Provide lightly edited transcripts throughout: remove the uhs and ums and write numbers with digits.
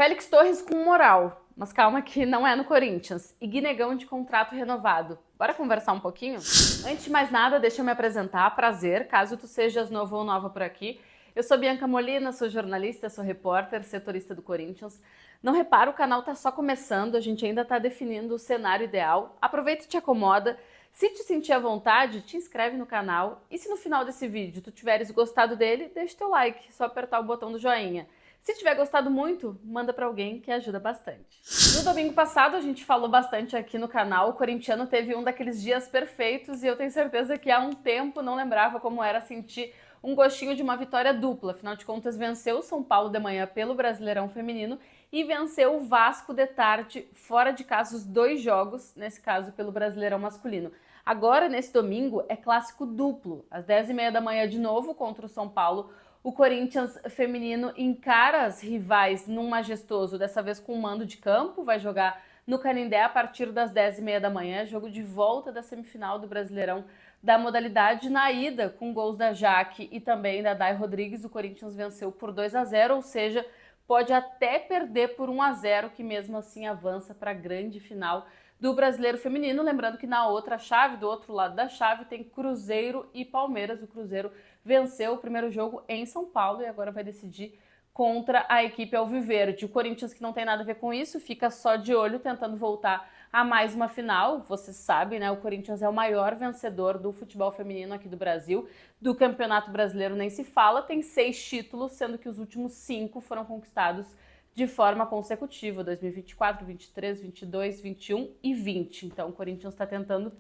Félix Torres com moral, mas calma que não é no Corinthians. E Guinegão de contrato renovado. Bora conversar um pouquinho? Antes de mais nada, deixa eu me apresentar. Prazer, caso tu sejas novo ou nova por aqui. Eu sou Bianca Molina, sou jornalista, sou repórter, setorista do Corinthians. Não repara, o canal tá só começando, a gente ainda tá definindo o cenário ideal. Aproveita e te acomoda. Se te sentir à vontade, te inscreve no canal. E se no final desse vídeo tu tiveres gostado dele, deixa teu like, só apertar o botão do joinha. Se tiver gostado muito, manda para alguém que ajuda bastante. No domingo passado a gente falou bastante aqui no canal, o corintiano teve um daqueles dias perfeitos e eu tenho certeza que há um tempo não lembrava como era sentir um gostinho de uma vitória dupla. Afinal de contas, venceu o São Paulo de manhã pelo Brasileirão Feminino e venceu o Vasco de tarde, fora de casa, os 2 jogos, nesse caso pelo Brasileirão Masculino. Agora, nesse domingo, é clássico duplo. Às 10h30 da manhã, de novo, contra o São Paulo, o Corinthians feminino encara as rivais num majestoso, dessa vez com mando de campo, vai jogar no Canindé a partir das 10h30 da manhã, jogo de volta da semifinal do Brasileirão da modalidade. Na ida, com gols da Jaque e também da Day Rodrigues, o Corinthians venceu por 2-0, ou seja, pode até perder por 1-0, que mesmo assim avança para a grande final do Brasileiro Feminino. Lembrando que na outra chave, do outro lado da chave, tem Cruzeiro e Palmeiras. O Cruzeiro venceu o primeiro jogo em São Paulo e agora vai decidir contra a equipe alviverde. O Corinthians, que não tem nada a ver com isso, fica só de olho tentando voltar a mais uma final. Você sabe, né? O Corinthians é o maior vencedor do futebol feminino aqui do Brasil. Do Campeonato Brasileiro nem se fala, tem 6 títulos, sendo que os últimos 5 foram conquistados de forma consecutiva, 2024, 23, 22, 21 e 20. Então o Corinthians está tentando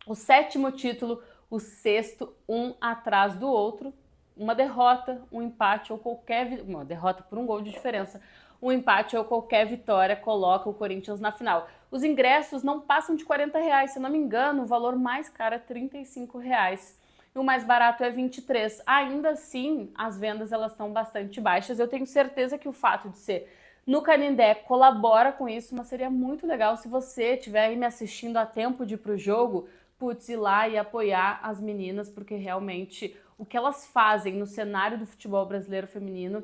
o 7º título, o 6º, um atrás do outro. Uma derrota, um empate ou qualquer... Uma derrota por um gol de diferença. Um empate ou qualquer vitória coloca o Corinthians na final. Os ingressos não passam de R$40, se não me engano, o valor mais caro é R$35. E o mais barato é 23. Ainda assim, as vendas elas estão bastante baixas. Eu tenho certeza que o fato de ser no Canindé colabora com isso, mas seria muito legal se você estiver aí me assistindo a tempo de ir pro jogo, putz, ir lá e apoiar as meninas, porque realmente o que elas fazem no cenário do futebol brasileiro feminino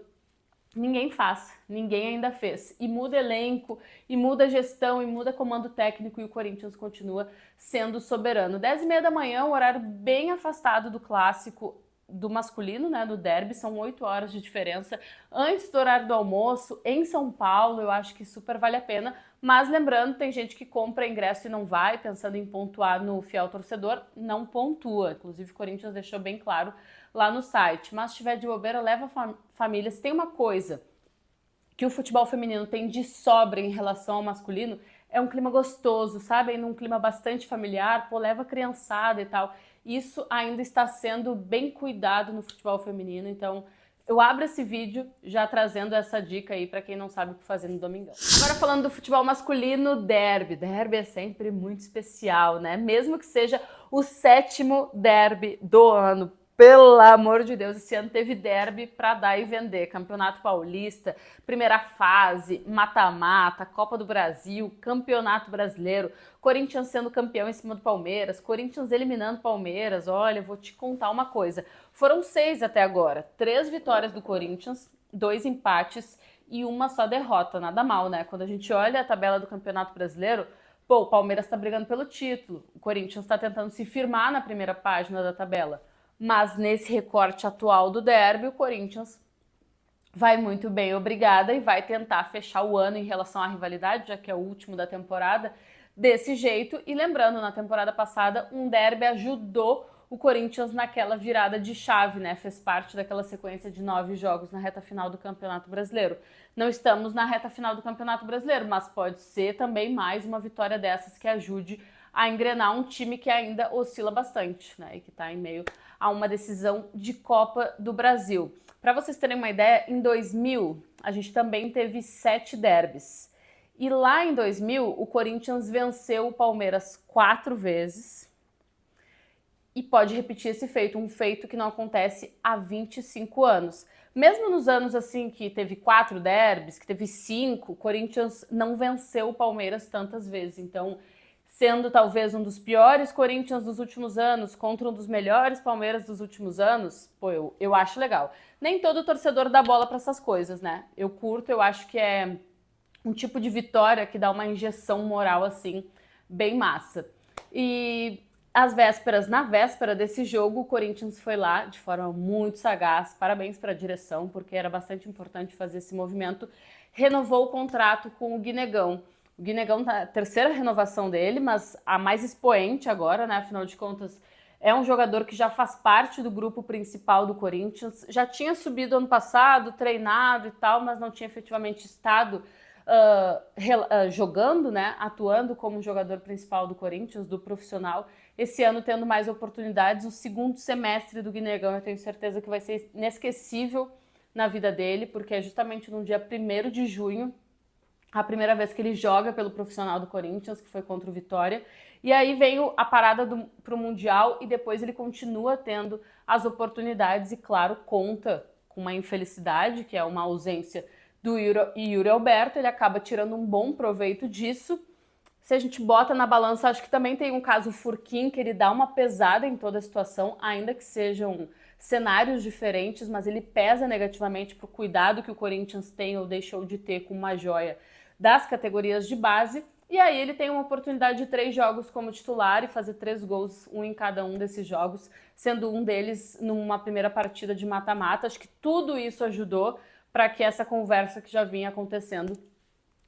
ninguém faz, ninguém ainda fez. E muda elenco, e muda gestão, e muda comando técnico, e o Corinthians continua sendo soberano. 10h30 da manhã, um horário bem afastado do clássico do masculino, né, do derby, são 8 horas de diferença antes do horário do almoço, em São Paulo. Eu acho que super vale a pena, mas lembrando, tem gente que compra ingresso e não vai, pensando em pontuar no fiel torcedor, não pontua. Inclusive o Corinthians deixou bem claro lá no site, mas se tiver de bobeira, leva família. Se tem uma coisa que o futebol feminino tem de sobra em relação ao masculino, é um clima gostoso, sabe? Num clima bastante familiar, pô, leva a criançada e tal. Isso ainda está sendo bem cuidado no futebol feminino, então eu abro esse vídeo já trazendo essa dica aí para quem não sabe o que fazer no domingão. Agora falando do futebol masculino, derby. Derby é sempre muito especial, né? Mesmo que seja o 7º derby do ano. Pelo amor de Deus, esse ano teve derby para dar e vender. Campeonato Paulista, primeira fase, mata-mata, Copa do Brasil, Campeonato Brasileiro, Corinthians sendo campeão em cima do Palmeiras, Corinthians eliminando Palmeiras. Olha, eu vou te contar uma coisa. Foram 6 até agora. 3 vitórias do Corinthians, 2 empates e uma só derrota. Nada mal, né? Quando a gente olha a tabela do Campeonato Brasileiro, pô, o Palmeiras está brigando pelo título, o Corinthians está tentando se firmar na primeira página da tabela. Mas nesse recorte atual do derby, o Corinthians vai muito bem, obrigada, e vai tentar fechar o ano em relação à rivalidade, já que é o último da temporada, desse jeito. E lembrando, na temporada passada, um derby ajudou o Corinthians naquela virada de chave, né? Fez parte daquela sequência de 9 jogos na reta final do Campeonato Brasileiro. Não estamos na reta final do Campeonato Brasileiro, mas pode ser também mais uma vitória dessas que ajude a engrenar um time que ainda oscila bastante, né? E que está em meio a uma decisão de Copa do Brasil. Para vocês terem uma ideia, em 2000 a gente também teve 7 derbys. E lá em 2000 o Corinthians venceu o Palmeiras 4 vezes e pode repetir esse feito, um feito que não acontece há 25 anos. Mesmo nos anos assim que teve 4 derbys, que teve 5, o Corinthians não venceu o Palmeiras tantas vezes. Então sendo talvez um dos piores Corinthians dos últimos anos contra um dos melhores Palmeiras dos últimos anos, pô, eu acho legal. Nem todo torcedor dá bola para essas coisas, né? Eu curto, eu acho que é um tipo de vitória que dá uma injeção moral, assim, bem massa. E na véspera desse jogo, o Corinthians foi lá de forma muito sagaz, parabéns para a direção, porque era bastante importante fazer esse movimento, renovou o contrato com o Guinegão. O Guinegão tá a terceira renovação dele, mas a mais expoente agora, né? Afinal de contas, é um jogador que já faz parte do grupo principal do Corinthians, já tinha subido ano passado, treinado e tal, mas não tinha efetivamente estado jogando, né? Atuando como jogador principal do Corinthians, do profissional. Esse ano tendo mais oportunidades, o segundo semestre do Guinegão eu tenho certeza que vai ser inesquecível na vida dele, porque é justamente no dia 1º de junho, a primeira vez que ele joga pelo profissional do Corinthians, que foi contra o Vitória. E aí vem a parada pro Mundial e depois ele continua tendo as oportunidades e, claro, conta com uma infelicidade, que é uma ausência do Yuri Alberto. Ele acaba tirando um bom proveito disso. Se a gente bota na balança, acho que também tem um caso Furquim, que ele dá uma pesada em toda a situação, ainda que sejam cenários diferentes, mas ele pesa negativamente pro cuidado que o Corinthians tem ou deixou de ter com uma joia das categorias de base, e aí ele tem uma oportunidade de 3 jogos como titular e fazer 3 gols, um em cada um desses jogos, sendo um deles numa primeira partida de mata-mata. Acho que tudo isso ajudou para que essa conversa que já vinha acontecendo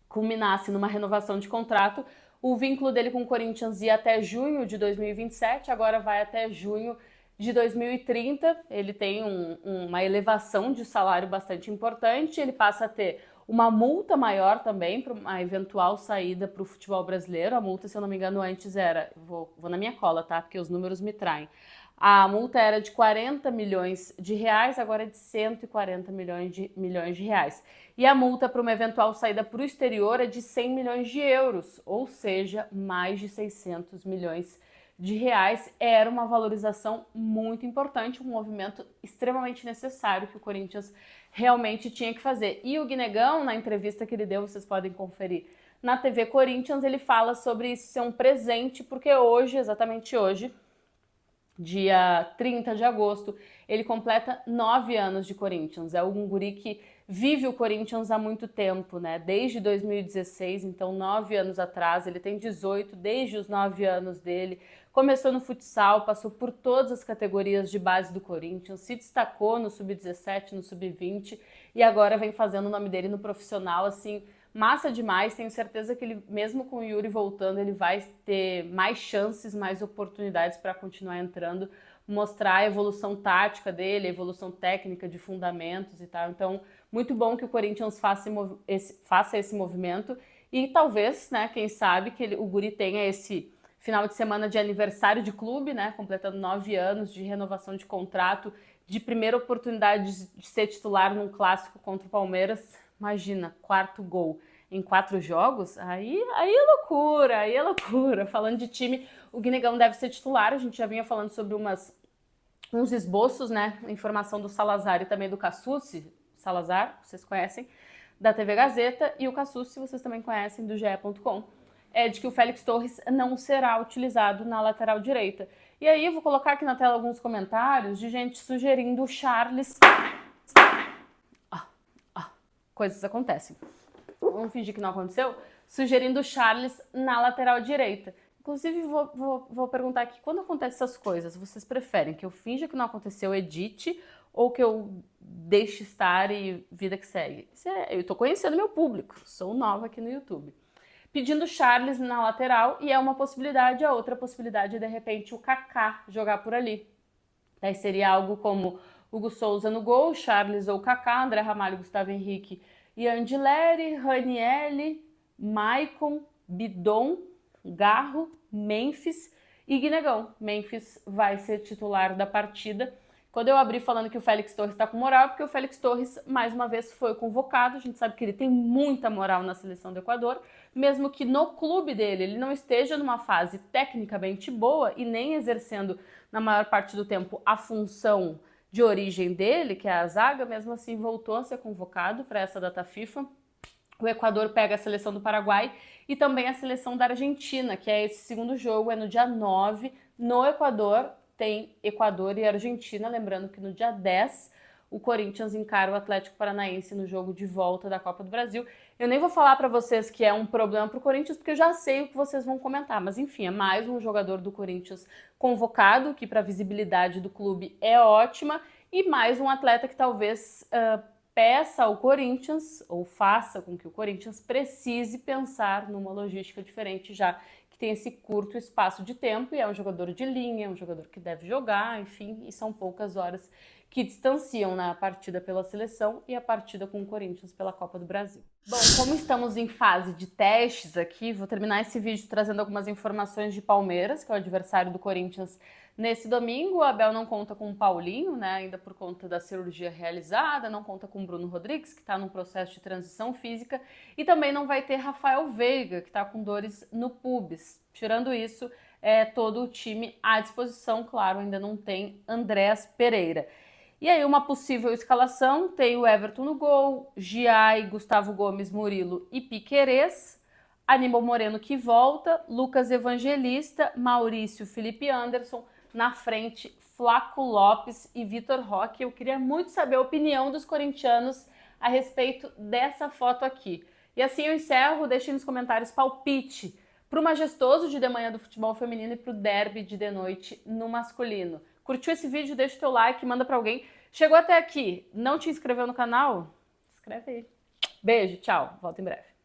culminasse numa renovação de contrato. O vínculo dele com o Corinthians ia até junho de 2027, agora vai até junho de 2030. Ele tem uma elevação de salário bastante importante, ele passa a ter uma multa maior também para uma eventual saída para o futebol brasileiro. A multa, se eu não me engano, antes era... Vou na minha cola, tá? Porque os números me traem. A multa era de 40 milhões de reais, agora é de 140 milhões de reais. E a multa para uma eventual saída para o exterior é de 100 milhões de euros, ou seja, mais de 600 milhões de reais. Era uma valorização muito importante, um movimento extremamente necessário que o Corinthians realmente tinha que fazer. E o Guinegão, na entrevista que ele deu, vocês podem conferir na TV Corinthians, ele fala sobre isso ser um presente, porque hoje, exatamente hoje, dia 30 de agosto, ele completa 9 anos de Corinthians. É um guri que vive o Corinthians há muito tempo, né? Desde 2016, então 9 anos atrás. Ele tem 18, desde os 9 anos dele. Começou no futsal, passou por todas as categorias de base do Corinthians, se destacou no Sub-17, no Sub-20 e agora vem fazendo o nome dele no profissional, assim, massa demais. Tenho certeza que ele, mesmo com o Yuri voltando, ele vai ter mais chances, mais oportunidades para continuar entrando, mostrar a evolução tática dele, a evolução técnica de fundamentos e tal. Então, muito bom que o Corinthians faça esse movimento e talvez, né, quem sabe, que o guri tenha esse final de semana de aniversário de clube, né, completando 9 anos de renovação de contrato, de primeira oportunidade de ser titular num clássico contra o Palmeiras. Imagina, 4º gol em 4 jogos, aí é loucura, aí é loucura. Falando de time, o Guinegão deve ser titular, a gente já vinha falando sobre uns esboços, né, informação do Salazar e também do Cassucci. Salazar, vocês conhecem, da TV Gazeta, e o Cassucci, vocês também conhecem, do GE.com. É de que o Félix Torres não será utilizado na lateral direita. E aí eu vou colocar aqui na tela alguns comentários de gente sugerindo o Charles. Coisas acontecem. Vamos fingir que não aconteceu? Sugerindo o Charles na lateral direita. Inclusive, vou perguntar aqui, quando acontecem essas coisas, vocês preferem que eu finja que não aconteceu, edite, ou que eu deixe estar e vida que segue? Eu tô conhecendo meu público, sou nova aqui no YouTube. Pedindo Charles na lateral, e é uma possibilidade. A outra possibilidade é, de repente, o Kaká jogar por ali. Daí seria algo como Hugo Souza no gol, Charles ou Kaká, André Ramalho, Gustavo Henrique e Andileri, Ranielli, Maicon, Bidon, Garro, Memphis e Guinegão. Memphis vai ser titular da partida. Quando eu abri falando que o Félix Torres está com moral, é porque o Félix Torres, mais uma vez, foi convocado. A gente sabe que ele tem muita moral na seleção do Equador, mesmo que no clube dele ele não esteja numa fase tecnicamente boa e nem exercendo, na maior parte do tempo, a função de origem dele, que é a zaga. Mesmo assim voltou a ser convocado para essa data FIFA. O Equador pega a seleção do Paraguai e também a seleção da Argentina, que é esse segundo jogo, é no dia 9, no Equador. Tem Equador e Argentina, lembrando que no dia 10 o Corinthians encara o Atlético Paranaense no jogo de volta da Copa do Brasil. Eu nem vou falar para vocês que é um problema para o Corinthians, porque eu já sei o que vocês vão comentar, mas enfim, é mais um jogador do Corinthians convocado, que para a visibilidade do clube é ótima, e mais um atleta que talvez peça ao Corinthians, ou faça com que o Corinthians precise pensar numa logística diferente, já que tem esse curto espaço de tempo e é um jogador de linha, é um jogador que deve jogar, enfim, e são poucas horas que distanciam na partida pela seleção e a partida com o Corinthians pela Copa do Brasil. Bom, como estamos em fase de testes aqui, vou terminar esse vídeo trazendo algumas informações de Palmeiras, que é o adversário do Corinthians nesse domingo. O Abel não conta com o Paulinho, né, ainda por conta da cirurgia realizada, não conta com o Bruno Rodrigues, que está num processo de transição física, e também não vai ter Rafael Veiga, que está com dores no pubis. Tirando isso, todo o time à disposição, claro, ainda não tem Andrés Pereira. E aí uma possível escalação, tem o Everton no gol, Giai, Gustavo Gomes, Murilo e Piquerez, Aníbal Moreno que volta, Lucas Evangelista, Maurício, Felipe Anderson, na frente Flaco Lopes e Vitor Roque. Eu queria muito saber a opinião dos corintianos a respeito dessa foto aqui. E assim eu encerro, deixem nos comentários palpite para o majestoso de manhã do futebol feminino e para o derby de noite no masculino. Curtiu esse vídeo? Deixa o teu like, manda para alguém. Chegou até aqui, não te inscreveu no canal? Se inscreve aí. Beijo, tchau, volto em breve.